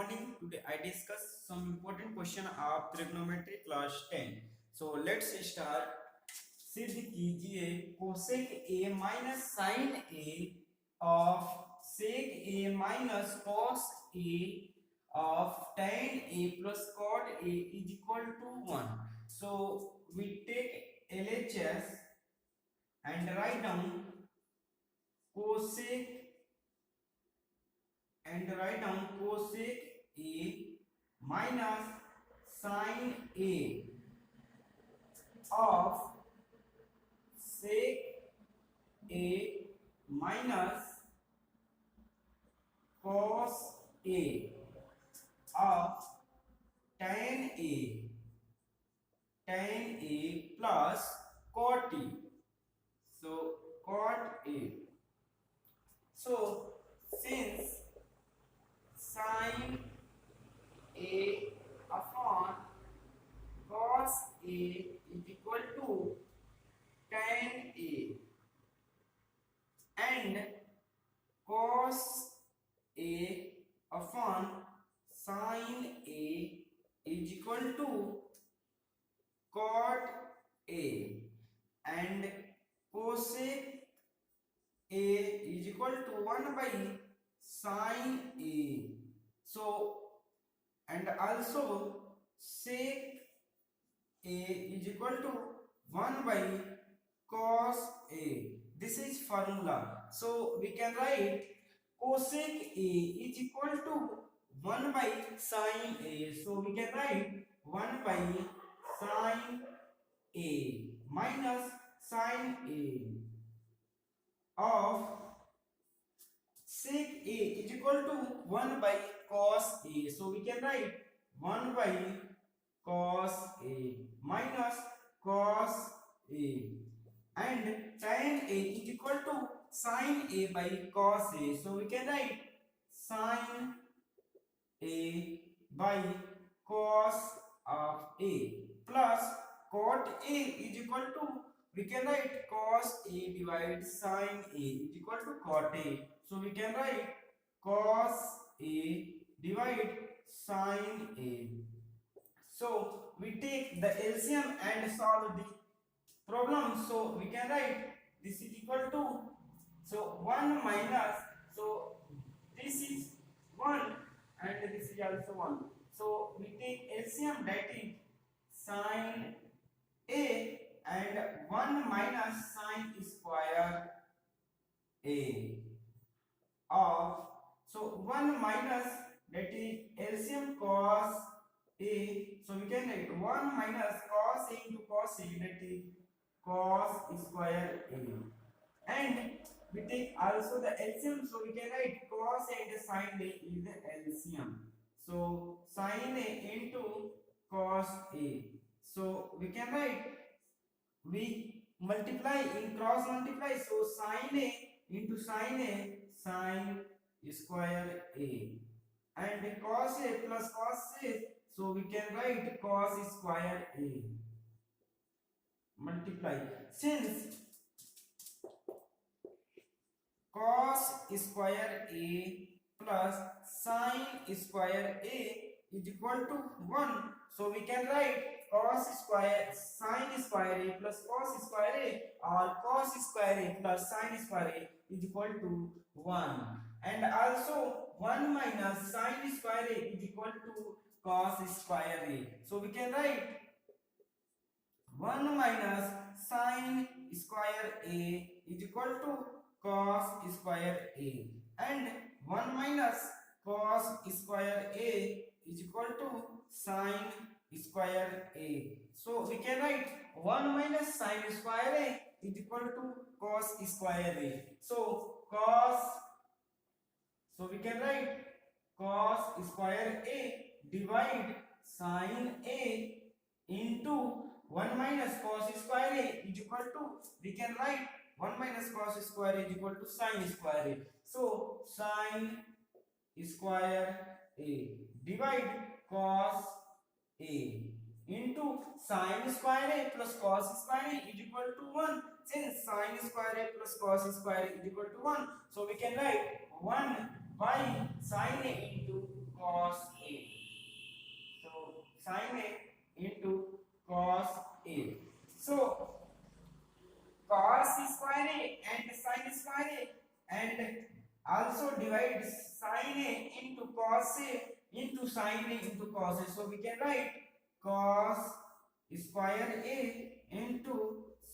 morning. Today I discuss some important question of trigonometry class 10. So let's start. सिद्ध कीजिए cosec a minus sin a of sec a minus cos a of tan a plus cot a is equal to 1. So we take LHS and write down cosec cosec a minus sin a of sec a minus cos a of tan a plus cot a. So cot a. So since sin a upon cos a is equal to tan a and cos a upon sin a is equal to cot a and cosec a is equal to 1 by sin a. So and also sec a is equal to 1 by cos a. This is formula. So we can write cosec a is equal to 1 by sin a. So we can write 1 by sin a minus sin a of sec a is equal to 1 by cos a. So we can write 1 by cos a minus cos a and tan a is equal to sin a by cos a. So we can write sin a by cos of a plus cot a is equal to, we can write cos a divided sin a is equal to cot a. So we can write cos a divided sin a. So we take the LCM and solve the problem. So we can write this is equal to, so 1 minus, so this is 1 and this is also 1. So we take LCM, that is sin a and 1 minus sin square a of, so 1 minus, that is LCM cos a. So we can write 1 minus cos a into cos a, that is cos square a. And we take also the LCM, so we can write cos and sin a is the LCM. So sin a into cos a. So we can write, we multiply in cross multiply, so sin a into sin a, sin square a, and cos a plus cos a, so we can write cos square a multiply. Since cos square a plus sin square a is equal to 1, so we can write cos square sin square a plus cos square a, or cos square a plus sin square a is equal to 1, and also 1 minus sin square a is equal to cos square a. So we can write 1 minus sin square a is equal to cos square a, and 1 minus cos square a is equal to sin square a. So we can write 1 minus sin square a is equal to cos square a. So we can write cos square a divide sin a into 1 minus cos square a is equal to, we can write 1 minus cos square a is equal to sin square a. So sin square a divide cos a into sin square a plus cos square a is equal to 1. Since sin square a plus cos square a is equal to 1, so we can write 1 by sin a into cos A. So sin A into cos A. So cos square A and sin square A, and also divide sin A into cos A into sin A into cos A. So we can write cos square A into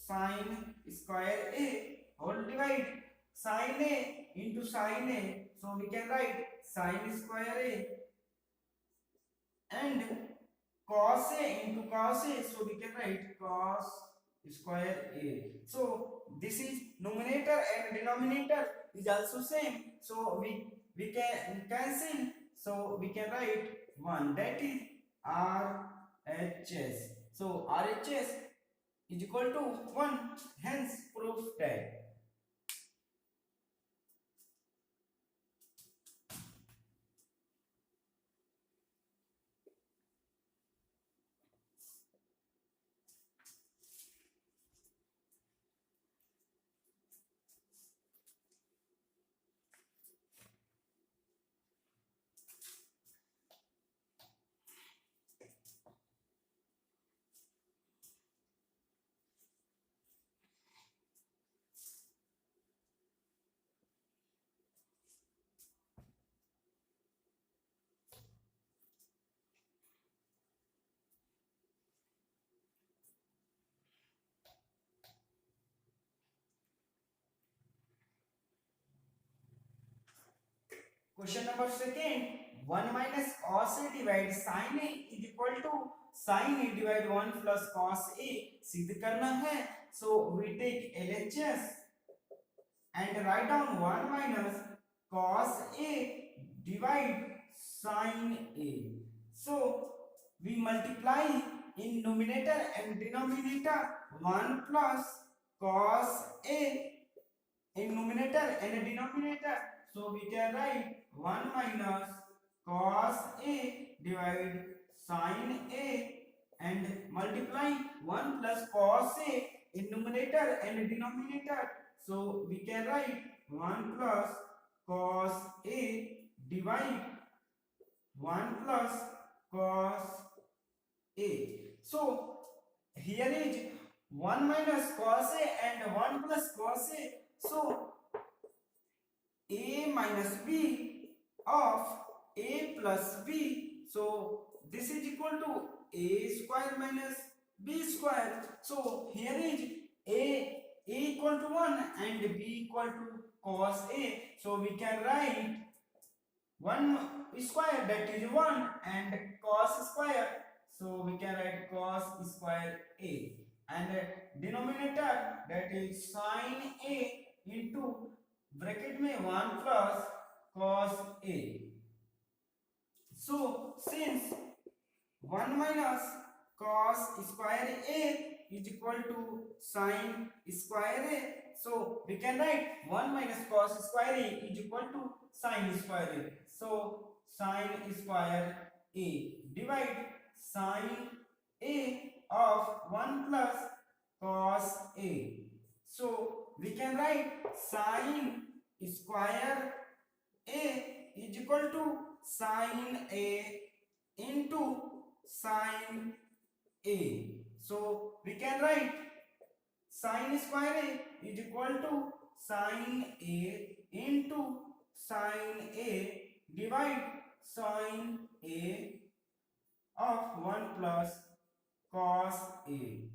sin square A whole divide sin A into sin A. So we can write sin square A and cos A into cos A. So we can write cos square A. So this is numerator and denominator is also same. So we can cancel. So we can write 1, that is RHS. So RHS is equal to 1. Hence proof that. Question number second, 1 minus cos A divide sin A is equal to sin A divide 1 plus cos A सिद्ध करना है. So we take LHS and write down 1 minus cos A divide sin A. So we multiply in numerator and denominator 1 plus cos A in numerator and denominator. So we can write 1 minus cos A divide sin A and multiply 1 plus cos A in numerator and denominator. So we can write 1 plus cos A divide 1 plus cos A. So here is 1 minus cos A and 1 plus cos A. So A minus B of A plus B. So this is equal to A square minus B square. So here is A equal to 1 and B equal to cos A. So we can write 1 square, that is 1, and cos square. So we can write cos square A, and denominator, that is sin A into bracket में 1 plus cos A. So since 1 minus cos square A is equal to sin square A, so we can write 1 minus cos square A is equal to sin square A. So sin square A divide sin A of 1 plus cos A. So we can write sin square A is equal to sin A into sin A. So we can write sin square A is equal to sin A into sin A divide sin A of 1 plus cos A.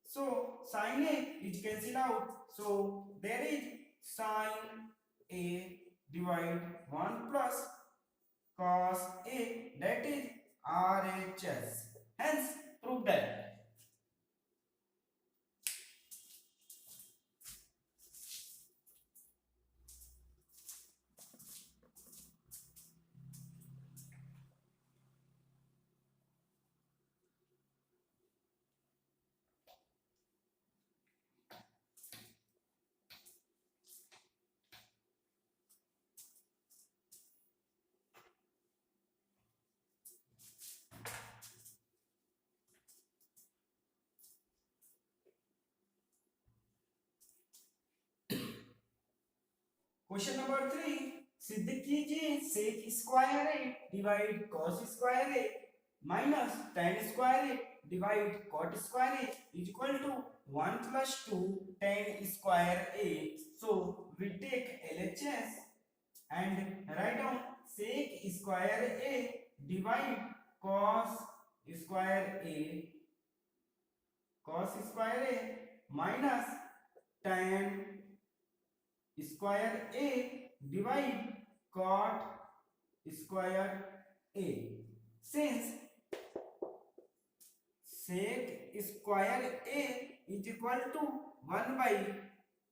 So sin A is cancelled out. So there is sin A divide 1 plus cos A, that is RHS. Hence prove that. Question number 3. सिद्ध कीजिए sec square a divide cos square a minus tan square a divide cot square a is equal to 1 plus 2 tan square a. So we take LHS and write down sec square a divide cos square a minus tan square a divide cot square a. Since sec square a is equal to 1 by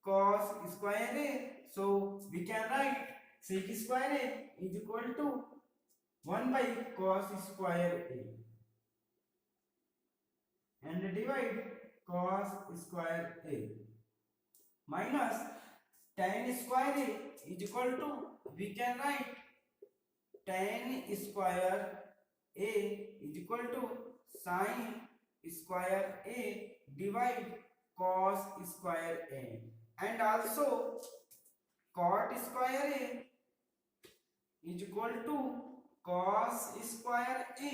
cos square a, so we can write sec square a is equal to 1 by cos square a and divide cos square a minus tan square a is equal to, we can write tan square a is equal to sin square a divide cos square a, and also cot square a is equal to cos square a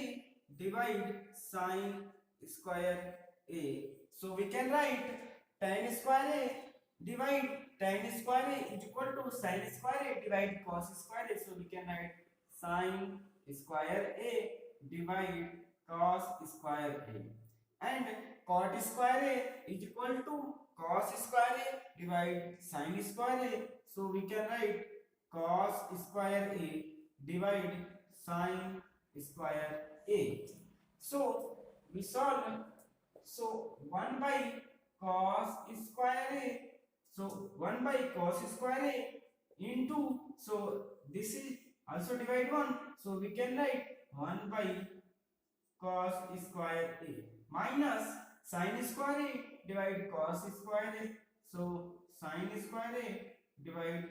divide sin square a. So we can write tan square a divide tan square a is equal to sin square a divide cos square a. So we can write sin square a divide cos square a, and cot square a is equal to cos square a divide sin square a. So we can write cos square a divide sin square a. So we solve. So 1 by cos square a, so 1 by cos square a into, so this is also divide 1, so we can write 1 by cos square a minus sin square a divide cos square a. So sin square a divide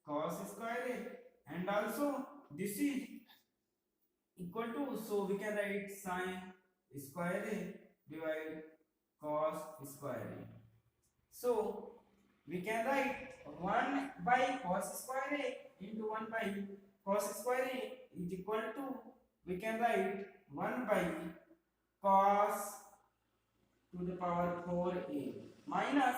cos square a, and also this is equal to, so we can write sin square a divide cos square a. So we can write 1 by cos square a into 1 by cos square a is equal to, we can write 1 by cos to the power 4a minus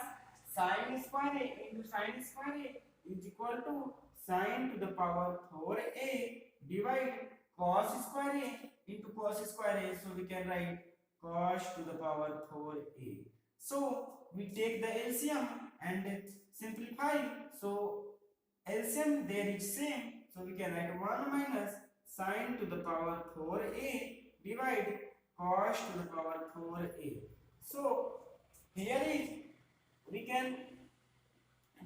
sin square a into sin square a is equal to sin to the power 4a divide cos square a into cos square a. So we can write cos to the power 4a. So we take the LCM and simplify. So LCM there is same, so we can write 1 minus sin to the power 4a divide cos to the power 4a. So here is, we can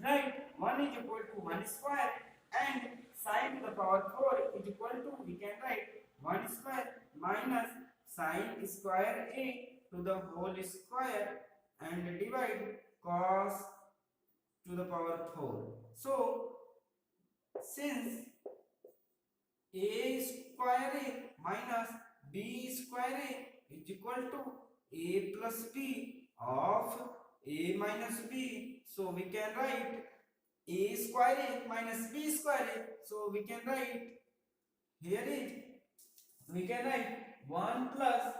write 1 is equal to 1 square and sin to the power 4 is equal to, we can write 1 square minus sin square a to the whole square and divide cos to the power 4. So since a square a minus b square a is equal to a plus b of a minus b, so we can write a square a minus b square a. So we can write, here is, we can write 1 plus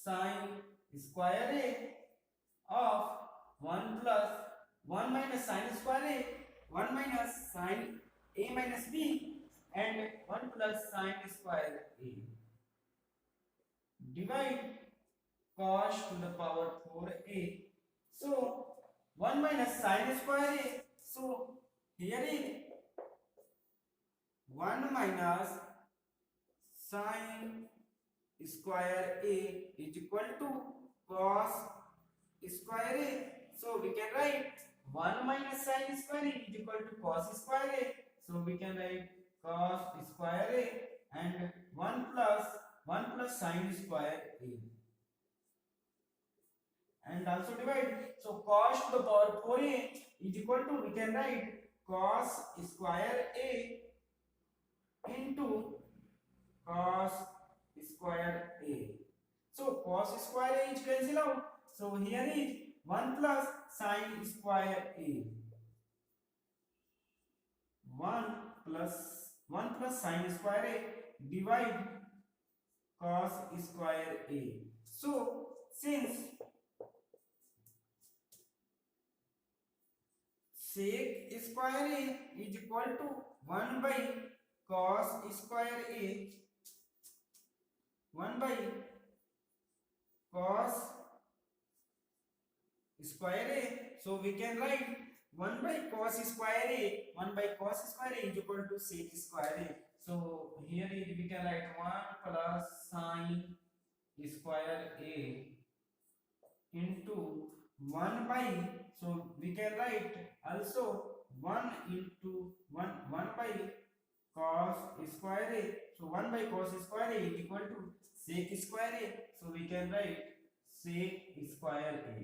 sin square a of 1 plus 1 minus sin square a, 1 minus sin a minus b, and 1 plus sin square a divide cos to the power 4a. So 1 minus sin square a, so here is 1 minus sin square a is equal to cos square a. So we can write 1 minus sin square a is equal to cos square a. So we can write cos square a and 1 plus sin square a, and also divide. So cos to the power 4a is equal to, we can write cos square a into cos square a. So cos square a is cancel out. So here is 1 plus sin square a. 1 1 plus sin square a divide cos square a. So since sec square a is equal to 1 by cos square a, 1 by cos square a, so we can write 1 by cos square a, 1 by cos square a is equal to sec square a. So here we can write 1 plus sin square a into 1 by, so we can write also 1 into 1 by cos square a. So 1 by cos square a is equal to sec square a. So we can write sec square a.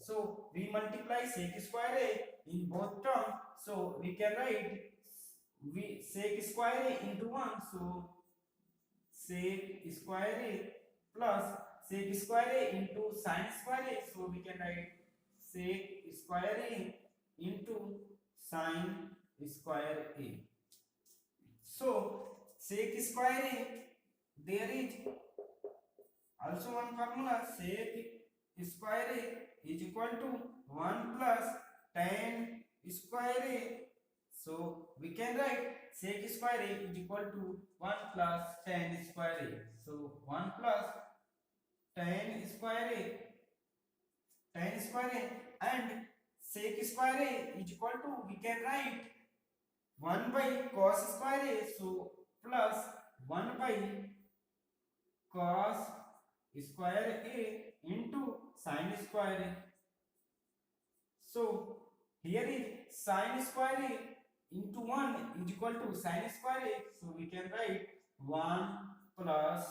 So we multiply sec square a in both terms. So we can write sec square a into 1. So sec square a plus sec square a into sin square a. So we can write sec square a into sin square a. So sec square a, there is also one formula, sec square a is equal to 1 plus tan square a. So we can write sec square a is equal to 1 plus tan square a. So 1 plus tan square a, and sec square a is equal to, we can write 1 by cos square a. So plus 1 by cos square a into sin square a. So here is sin square a into 1 is equal to sin square a. So we can write 1 plus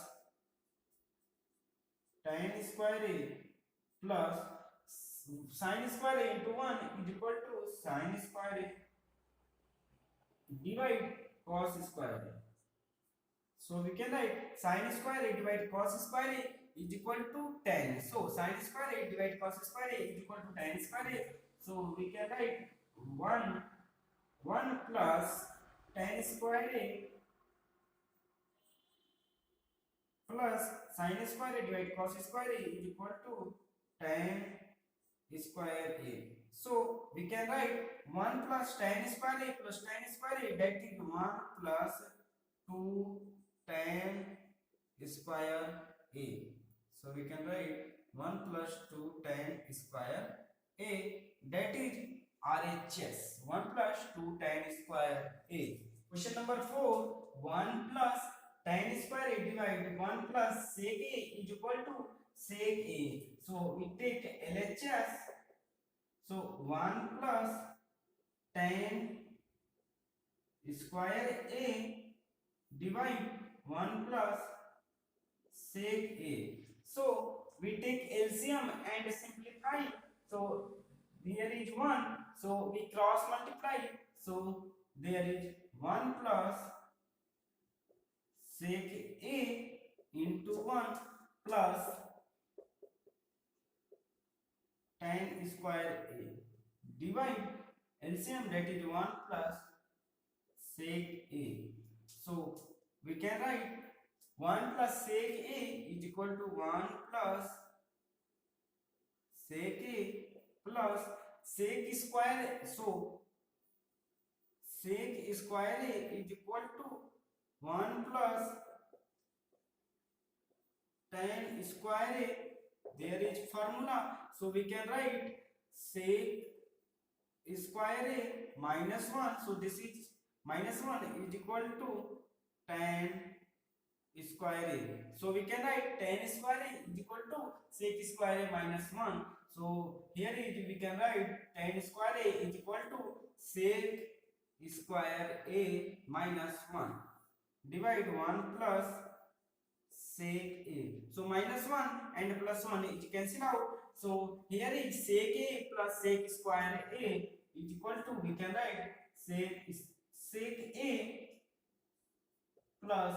tan square a plus sin square a into 1 is equal to sin square a divide cos square a. So we can write sin square a divide cos square a is equal to tan. So sin square a divide cos square a is equal to tan square a. So we can write 1 plus tan square a plus sin square a divide cos square a is equal to tan square a. So we can write 1 plus tan square a plus tan square a, that is 1 plus 2 tan square a. So we can write 1 plus 2 tan square a, that is RHS, 1 plus 2 tan square a. Question number 4, 1 plus tan square a divide 1 plus sec a is equal to sec a. So we take LHS. So 1 plus tan square a divide 1 plus sec a. So we take LCM and simplify. So there is 1. So we cross multiply. So there is 1 plus sec a into 1 plus tan square a divide LCM, that is 1 plus sec a. So we can write 1 plus sec a is equal to 1 plus sec a plus sec square. So sec square a is equal to 1 plus tan square a. There is formula. So we can write sec square a minus 1. So this is minus 1 is equal to tan square a. So we can write tan square a is equal to sec square a minus 1. So here we can write tan square a is equal to sec square a minus 1 divide 1 plus sec a. So minus 1 and plus 1 is cancel out. So here is sec a plus sec square a is equal to, we can write sec a plus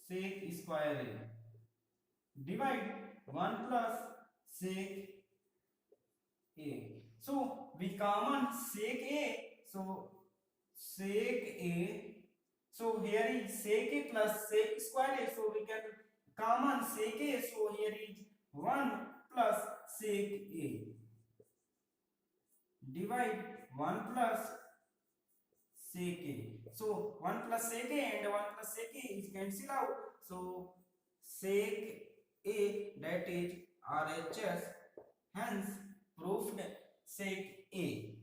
sec square a divide 1 plus sec a. So we common sec a. So sec a So here is sec a plus sec square a. So we can common sec a. So here is 1 plus sec a. Divide 1 plus sec a. So 1 plus sec a and 1 plus sec a is cancel out. So sec a, that is RHS. Hence proved sec a.